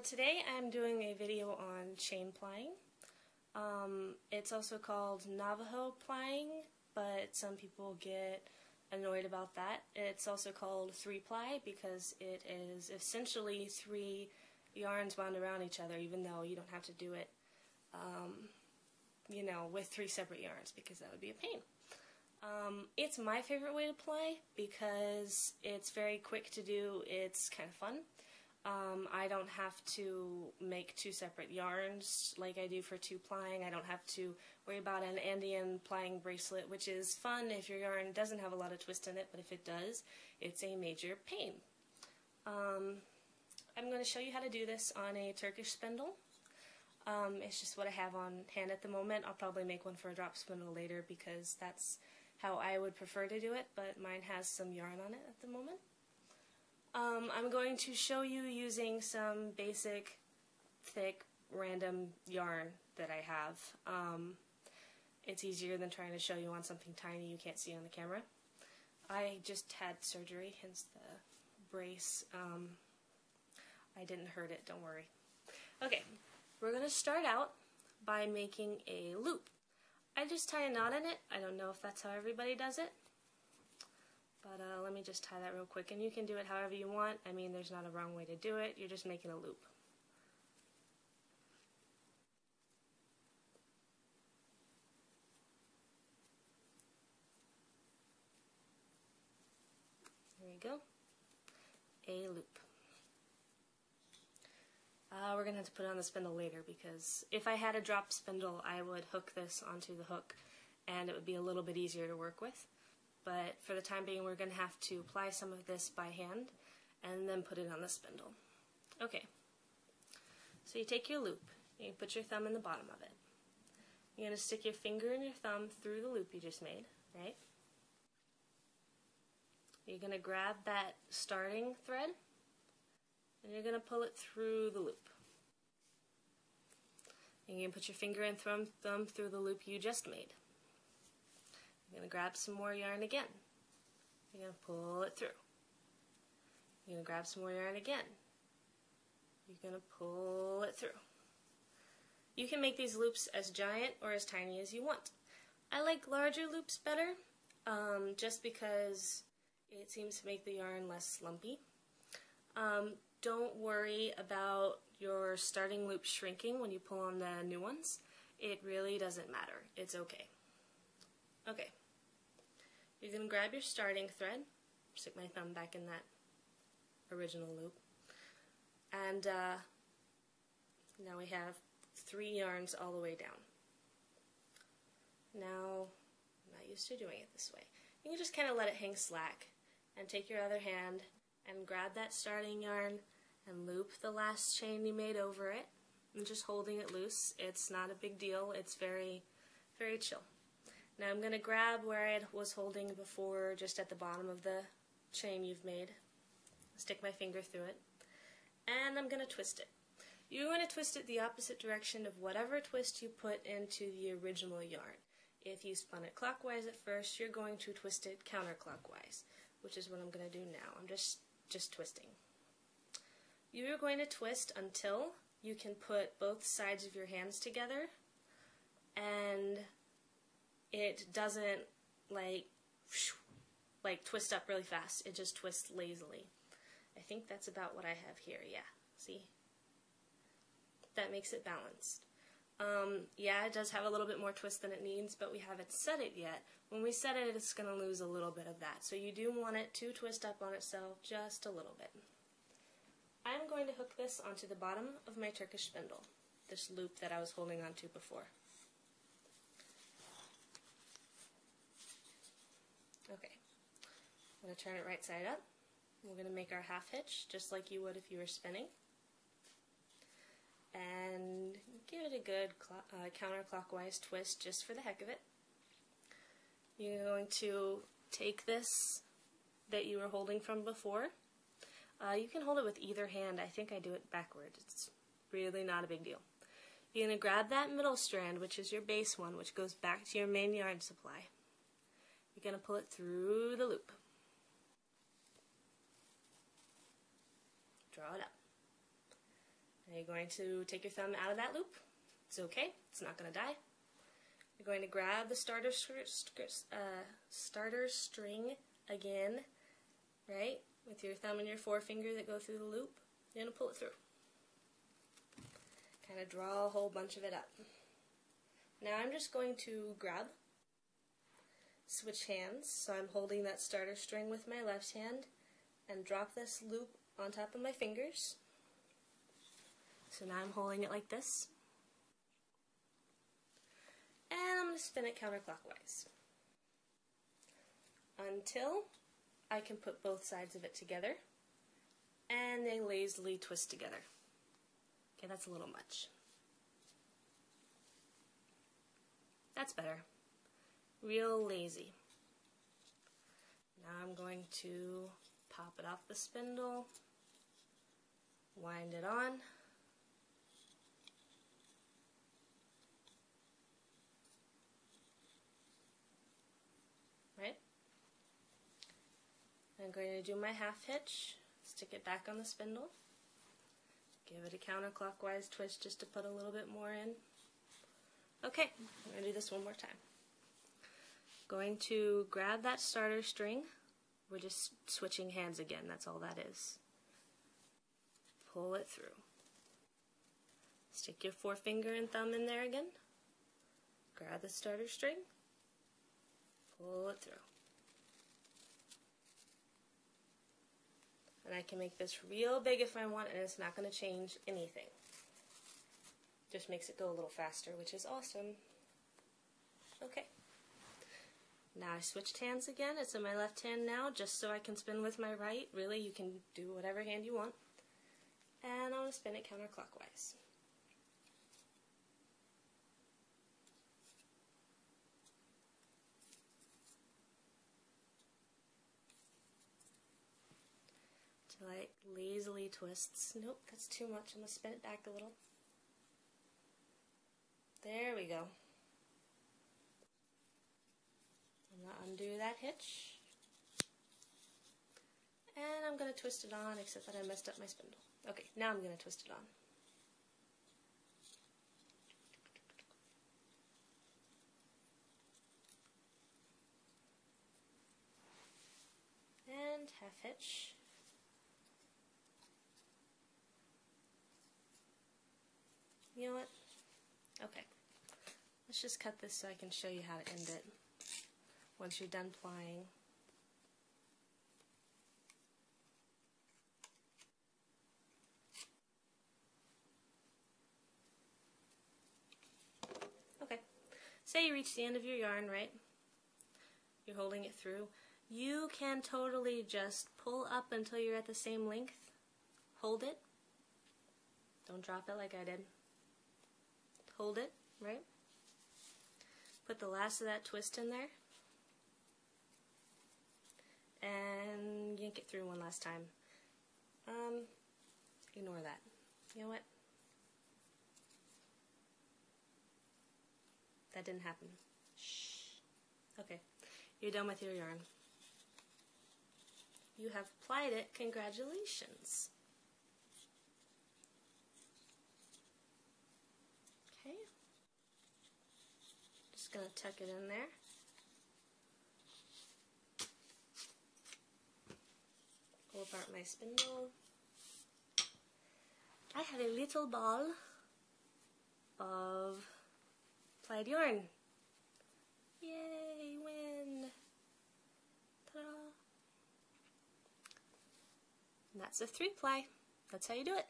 Today I'm doing a video on chain plying. It's also called Navajo plying, but some people get annoyed about that. It's also called 3-ply because it is essentially 3 yarns wound around each other, even though you don't have to do it, with 3 separate yarns, because that would be a pain. It's my favorite way to ply because it's very quick to do. It's kind of fun. I don't have to make 2 separate yarns like I do for 2-plying. I don't have to worry about an Andean plying bracelet, which is fun if your yarn doesn't have a lot of twist in it, but if it does, it's a major pain. I'm going to show you how to do this on a Turkish spindle. It's just what I have on hand at the moment. I'll probably make one for a drop spindle later because that's how I would prefer to do it, but mine has some yarn on it at the moment. I'm going to show you using some basic, thick, random yarn that I have. It's easier than trying to show you on something tiny you can't see on the camera. I just had surgery, hence the brace. I didn't hurt it, don't worry. Okay, we're going to start out by making a loop. I just tie a knot in it. I don't know if that's how everybody does it. But let me just tie that real quick, and you can do it however you want. I mean, there's not a wrong way to do it. You're just making a loop. There you go. A loop. We're going to have to put it on the spindle later because if I had a drop spindle, I would hook this onto the hook, and it would be a little bit easier to work with. But for the time being, we're going to have to apply some of this by hand and then put it on the spindle. Okay, so you take your loop and you put your thumb in the bottom of it. You're going to stick your finger and your thumb through the loop you just made, right? You're going to grab that starting thread and you're going to pull it through the loop. And you're going to put your finger and thumb through the loop you just made. You're going to grab some more yarn again. You're going to pull it through. You're going to grab some more yarn again. You're going to pull it through. You can make these loops as giant or as tiny as you want. I like larger loops better, just because it seems to make the yarn less lumpy. Don't worry about your starting loop shrinking when you pull on the new ones. It really doesn't matter. It's okay. Okay. You're going to grab your starting thread, stick my thumb back in that original loop, and now we have 3 yarns all the way down. Now, I'm not used to doing it this way. You can just kind of let it hang slack and take your other hand and grab that starting yarn and loop the last chain you made over it, and just holding it loose. It's not a big deal. It's very, very chill. Now I'm going to grab where I was holding before, just at the bottom of the chain you've made, stick my finger through it, and I'm going to twist it. You're going to twist it the opposite direction of whatever twist you put into the original yarn. If you spun it clockwise at first, you're going to twist it counterclockwise, which is what I'm going to do now. I'm just twisting. You're going to twist until you can put both sides of your hands together and it doesn't like twist up really fast. It just twists lazily. I think that's about what I have here. Yeah, see? That makes it balanced. Yeah, it does have a little bit more twist than it needs, but we haven't set it yet. When we set it, it's going to lose a little bit of that. So you do want it to twist up on itself just a little bit. I'm going to hook this onto the bottom of my Turkish spindle, this loop that I was holding onto before. Okay, I'm going to turn it right side up. We're going to make our half hitch, just like you would if you were spinning. And give it a good counterclockwise twist just for the heck of it. You're going to take this that you were holding from before. You can hold it with either hand. I think I do it backwards. It's really not a big deal. You're going to grab that middle strand, which is your base one, which goes back to your main yarn supply. You're going to pull it through the loop. Draw it up. Now you're going to take your thumb out of that loop. It's okay, it's not going to die. You're going to grab the starter string again, right? With your thumb and your forefinger that go through the loop. You're going to pull it through. Kind of draw a whole bunch of it up. Now I'm just going to switch hands, so I'm holding that starter string with my left hand and drop this loop on top of my fingers. So now I'm holding it like this. And I'm going to spin it counterclockwise until I can put both sides of it together and they lazily twist together. Okay, that's a little much. That's better. Real lazy. Now I'm going to pop it off the spindle, wind it on, right? I'm going to do my half hitch, stick it back on the spindle, give it a counterclockwise twist just to put a little bit more in. Okay, I'm going to do this one more time. Going to grab that starter string. We're just switching hands again, that's all that is. Pull it through. Stick your forefinger and thumb in there again. Grab the starter string. Pull it through. And I can make this real big if I want, and it's not going to change anything. Just makes it go a little faster, which is awesome. Okay. Now I switched hands again. It's in my left hand now, just so I can spin with my right. Really, you can do whatever hand you want. And I'm going to spin it counterclockwise. Till it lazily twists. Nope, that's too much. I'm going to spin it back a little. There we go. I'm going to undo that hitch. And I'm going to twist it on, except that I messed up my spindle. Okay, now I'm going to twist it on. And half hitch. You know what? Okay. Let's just cut this so I can show you how to end it once you're done plying. Okay. Say you reach the end of your yarn, right? You're holding it through. You can totally just pull up until you're at the same length. Hold it. Don't drop it like I did. Hold it, right? Put the last of that twist in there. And yank it through one last time. Ignore that. You know what? That didn't happen. Shh. Okay. You're done with your yarn. You have plied it. Congratulations. Okay. Just going to tuck it in there. Pull apart my spindle. I have a little ball of plied yarn. Yay, win! Ta-da! And that's a 3-ply. That's how you do it.